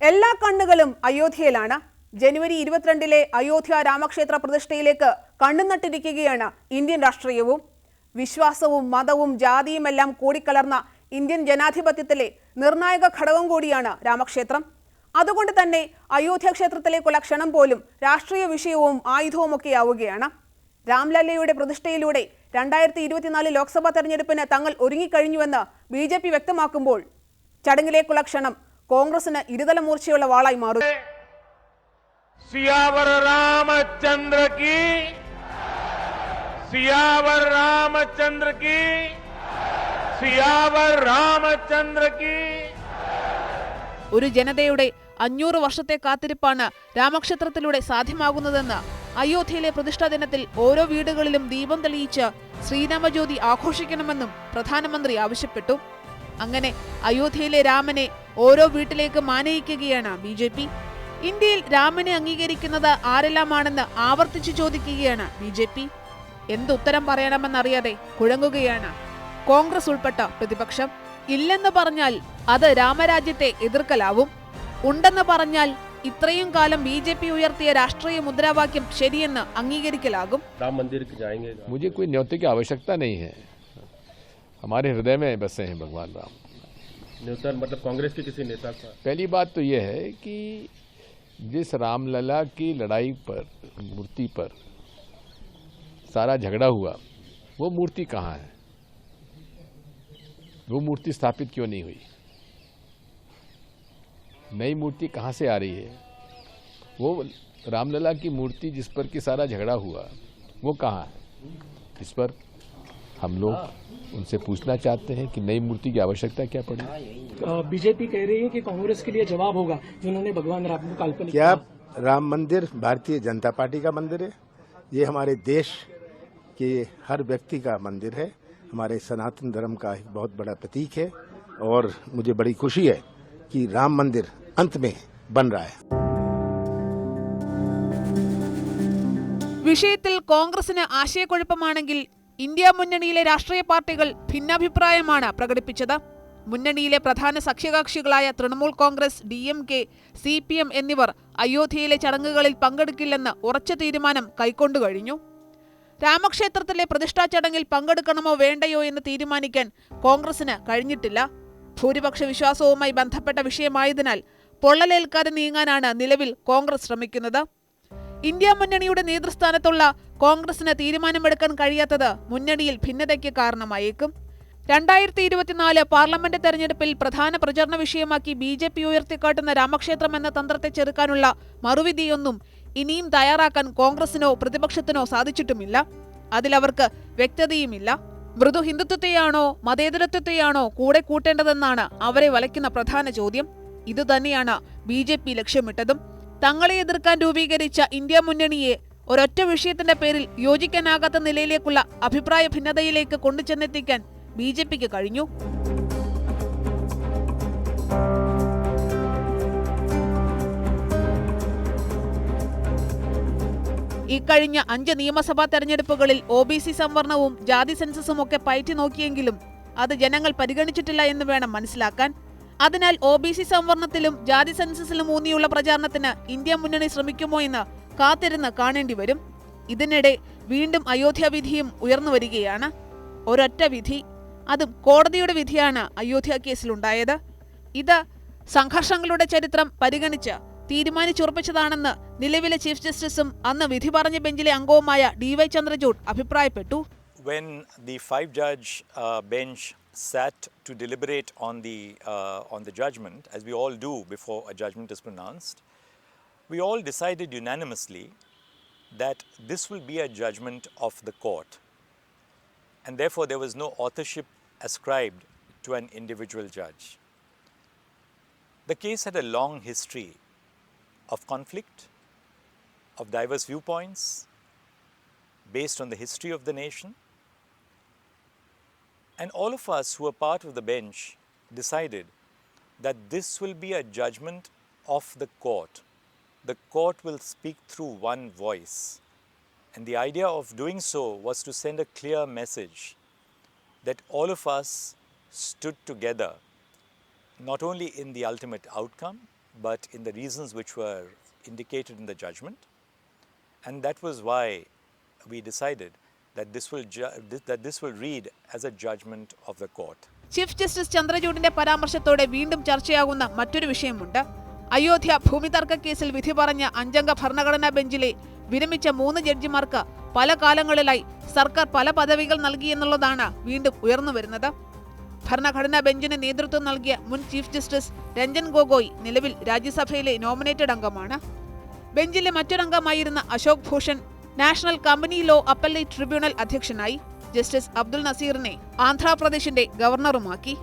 എല്ലാ കണ്ണുകളും അയോധ്യയിലാണ്. ജനുവരി 22 അയോധ്യ രാമക്ഷേത്ര പ്രതിഷ്ഠയിലേക്ക് കണ്ണുനട്ടിരിക്കുകയാണ് ഇന്ത്യൻ രാഷ്ട്രീയവും. വിശ്വാസവും മതവും ജാതിയുമെല്ലാം കൂടിക്കലർന്ന ഇന്ത്യൻ ജനാധിപത്യത്തിലെ നിർണായക ഘടകം കൂടിയാണ് രാമക്ഷേത്രം. അതുകൊണ്ട് തന്നെ അയോധ്യ ക്ഷേത്രത്തിലേക്കുള്ള ക്ഷണം പോലും രാഷ്ട്രീയ വിഷയവും ആയുധവുമൊക്കെയാവുകയാണ്. രാംലല്ലയുടെ പ്രതിഷ്ഠയിലൂടെ 2024 ലോക്സഭാ തെരഞ്ഞെടുപ്പിന് തങ്ങൾ ഒരുങ്ങിക്കഴിഞ്ഞുവെന്ന് BJP വ്യക്തമാക്കുമ്പോൾ ചടങ്ങിലേക്കുള്ള ക്ഷണം കോൺഗ്രസിന് ഇരുതല മൂർച്ചയുള്ള വാളായി മാറും. सियावर रामचंद्र की, सियावर रामचंद्र की, सियावर रामचंद्र की. ഒരു ജനതയുടെ 500 വർഷത്തെ കാത്തിരിപ്പാണ് രാമക്ഷേത്രത്തിലൂടെ സാധ്യമാകുന്നതെന്ന് അയോധ്യയിലെ പ്രതിഷ്ഠാ ദിനത്തിൽ ഓരോ വീടുകളിലും ദീപം തെളിയിച്ച് ശ്രീരാമജ്യോതി ആഘോഷിക്കണമെന്നും പ്രധാനമന്ത്രി ആവശ്യപ്പെട്ടു. അങ്ങനെ അയോധ്യയിലെ രാമനെ ഓരോ വീട്ടിലേക്ക് മാനയിക്കുകയാണ് BJP. ഇന്ത്യയിൽ രാമനെ അംഗീകരിക്കുന്നത് ആരെല്ലാമാണെന്ന് ആവർത്തിച്ചു ചോദിക്കുകയാണ് BJP. എന്തുത്തരം പറയണമെന്നറിയാതെ കുഴങ്ങുകയാണ് കോൺഗ്രസ് ഉൾപ്പെട്ട പ്രതിപക്ഷം. ഇല്ലെന്ന് പറഞ്ഞാൽ അത് രാമരാജ്യത്തെ എതിർക്കലാവും. ഉണ്ടെന്ന് പറഞ്ഞാൽ ഇത്രയും കാലം BJP ഉയർത്തിയ രാഷ്ട്രീയ മുദ്രാവാക്യം ശരിയെന്ന് അംഗീകരിക്കലാകും. मुझे कोई न्योते की आवश्यकता नहीं है. हमारे हृदय में बसे हैं भगवान राम. न्योता मतलब कांग्रेस के किसी नेता का? पहली बात तो यह है कि जिस रामलला की लड़ाई पर, मूर्ति पर सारा झगड़ा हुआ, वो मूर्ति कहाँ है? वो मूर्ति स्थापित क्यों नहीं हुई? नई मूर्ति कहाँ से आ रही है? वो रामलला की मूर्ति जिस पर कि सारा झगड़ा हुआ, वो कहाँ है? इस पर हम लोग उनसे पूछना चाहते हैं कि नई मूर्ति की आवश्यकता क्या पड़ी? BJP कह रही है कि कांग्रेस के लिए जवाब होगा जिन्होंने भगवान राम को काल्पनिक क्या राम मंदिर भारतीय जनता पार्टी का मंदिर है? ये हमारे देश के हर व्यक्ति का मंदिर है, हमारे सनातन धर्म का एक बहुत बड़ा प्रतीक है और मुझे बड़ी खुशी है कि राम मंदिर अंत में बन रहा है. വിഷയത്തിൽ കോൺഗ്രസിന് ആശയക്കുഴപ്പമാണെങ്കിൽ ഇന്ത്യ മുന്നണിയിലെ രാഷ്ട്രീയ പാർട്ടികൾ ഭിന്നാഭിപ്രായമാണ് പ്രകടിപ്പിച്ചത്. മുന്നണിയിലെ പ്രധാന സഖ്യകക്ഷികളായ തൃണമൂൽ കോൺഗ്രസ്, DMK, CPM എന്നിവർ അയോധ്യയിലെ ചടങ്ങുകളിൽ പങ്കെടുക്കില്ലെന്ന് ഉറച്ച തീരുമാനം കൈക്കൊണ്ടു കഴിഞ്ഞു. രാമക്ഷേത്രത്തിലെ പ്രതിഷ്ഠാ ചടങ്ങിൽ പങ്കെടുക്കണമോ വേണ്ടയോ എന്ന് തീരുമാനിക്കാൻ കോൺഗ്രസിന് കഴിഞ്ഞിട്ടില്ല. ഭൂരിപക്ഷ വിശ്വാസവുമായി ബന്ധപ്പെട്ട വിഷയമായതിനാൽ പൊള്ളലേൽക്കാതെ നീങ്ങാനാണ് നിലവിൽ കോൺഗ്രസ് ശ്രമിക്കുന്നത്. ഇന്ത്യ മുന്നണിയുടെ നേതൃസ്ഥാനത്തുള്ള കോൺഗ്രസിന് തീരുമാനമെടുക്കാൻ കഴിയാത്തത് മുന്നണിയിൽ ഭിന്നതയ്ക്ക് കാരണമായേക്കും. 2024 പാർലമെന്റ് തെരഞ്ഞെടുപ്പിൽ പ്രധാന പ്രചരണ വിഷയമാക്കി BJP ഉയർത്തിക്കാട്ടുന്ന രാമക്ഷേത്രം എന്ന തന്ത്രത്തെ ചെറുക്കാനുള്ള മറുവിധിയൊന്നും ഇനിയും തയ്യാറാക്കാൻ കോൺഗ്രസിനോ പ്രതിപക്ഷത്തിനോ സാധിച്ചിട്ടുമില്ല. അതിലവർക്ക് വ്യക്തതയുമില്ല. മൃദു ഹിന്ദുത്വത്തെയാണോ മതേതരത്വത്തെയാണോ കൂടെ കൂട്ടേണ്ടതെന്നാണ് അവരെ വലയ്ക്കുന്ന പ്രധാന ചോദ്യം. ഇതുതന്നെയാണ് BJP ലക്ഷ്യമിട്ടതും. തങ്ങളെ എതിർക്കാൻ രൂപീകരിച്ച ഇന്ത്യ മുന്നണിയെ ഒരൊറ്റ വിഷയത്തിന്റെ പേരിൽ യോജിക്കാനാകാത്ത നിലയിലേക്കുള്ള അഭിപ്രായ ഭിന്നതയിലേക്ക് കൊണ്ടുചെന്നെത്തിക്കാൻ BJPക്ക് കഴിഞ്ഞു. ഇക്കഴിഞ്ഞ 5 നിയമസഭാ തെരഞ്ഞെടുപ്പുകളിൽ OBC സംവരണവും ജാതി സെൻസസും ഒക്കെ പയറ്റി നോക്കിയെങ്കിലും അത് ജനങ്ങൾ പരിഗണിച്ചിട്ടില്ല എന്ന് വേണം മനസ്സിലാക്കാൻ. അതിനാൽ OBC സംവരണത്തിലും ജാതി സെൻസസിലും ഊന്നിയുള്ള പ്രചാരണത്തിന് ഇന്ത്യ മുന്നണി ശ്രമിക്കുമോ എന്ന് കാത്തിരുന്ന് കാണേണ്ടി വരും. ഇതിനിടെ വീണ്ടും അയോധ്യ വിധിയും ഉയർന്നു വരികയാണ്. ഒരൊറ്റ വിധി, അതും കോടതിയുടെ വിധിയാണ് അയോധ്യ കേസിലുണ്ടായത്. ഇത് സംഘർഷങ്ങളുടെ ചരിത്രം പരിഗണിച്ച് തീരുമാനിച്ചുറപ്പിച്ചതാണെന്ന് നിലവിലെ ചീഫ് ജസ്റ്റിസും അന്ന് വിധി പറഞ്ഞ ബെഞ്ചിലെ അംഗവുമായ DY ചന്ദ്രചൂഡ് അഭിപ്രായപ്പെട്ടു. When the 5-judge bench sat to deliberate on the judgment, as we all do before a judgment is pronounced, we all decided unanimously that this will be a judgment of the court, and therefore there was no authorship ascribed to an individual judge. The case had a long history of conflict, of diverse viewpoints, based on the history of the nation. And all of us who were part of the bench decided that this will be a judgment of the court. The court will speak through one voice. And the idea of doing so was to send a clear message that all of us stood together, not only in the ultimate outcome, but in the reasons which were indicated in the judgment. And that was why we decided that this will read as a judgment of the court. Chief justice ചന്ദ്രചൂഡിന്റെ പരാമർശത്തോടെ വീണ്ടും ചർച്ചയാകുന്ന മറ്റൊരു വിഷയമുണ്ട്. അയോധ്യ ഭൂമിതർക്ക കേസിൽ വിധി പറഞ്ഞ 5-അംഗ ഭരണഘടനാ ബെഞ്ചിലെ വിരമിച്ച 3 ജഡ്ജിമാർക്ക് പല കാലങ്ങളിലായി സർക്കാർ പല പദവികൾ നൽകിയെന്നുള്ളതാണ് വീണ്ടും ഉയർന്നുവരുന്നത്. ഭരണഘടനാ ബെഞ്ചിന് നേതൃത്വം നൽകിയ മുൻ ചീഫ് ജസ്റ്റിസ് രഞ്ജൻ ഗൊഗോയ് നിലവിൽ രാജ്യസഭയിലെ നോമിനേറ്റഡ് അംഗമാണ്. ബെഞ്ചിലെ മറ്റൊരംഗമായിരുന്ന Ashok Bhushan national company law appellate tribunal അധ്യക്ഷനായി. ജസ്റ്റിസ് അബ്ദുൽ നസീറിനെ ആന്ധ്രാപ്രദേശിന്റെ ഗവർണറുമാക്കി.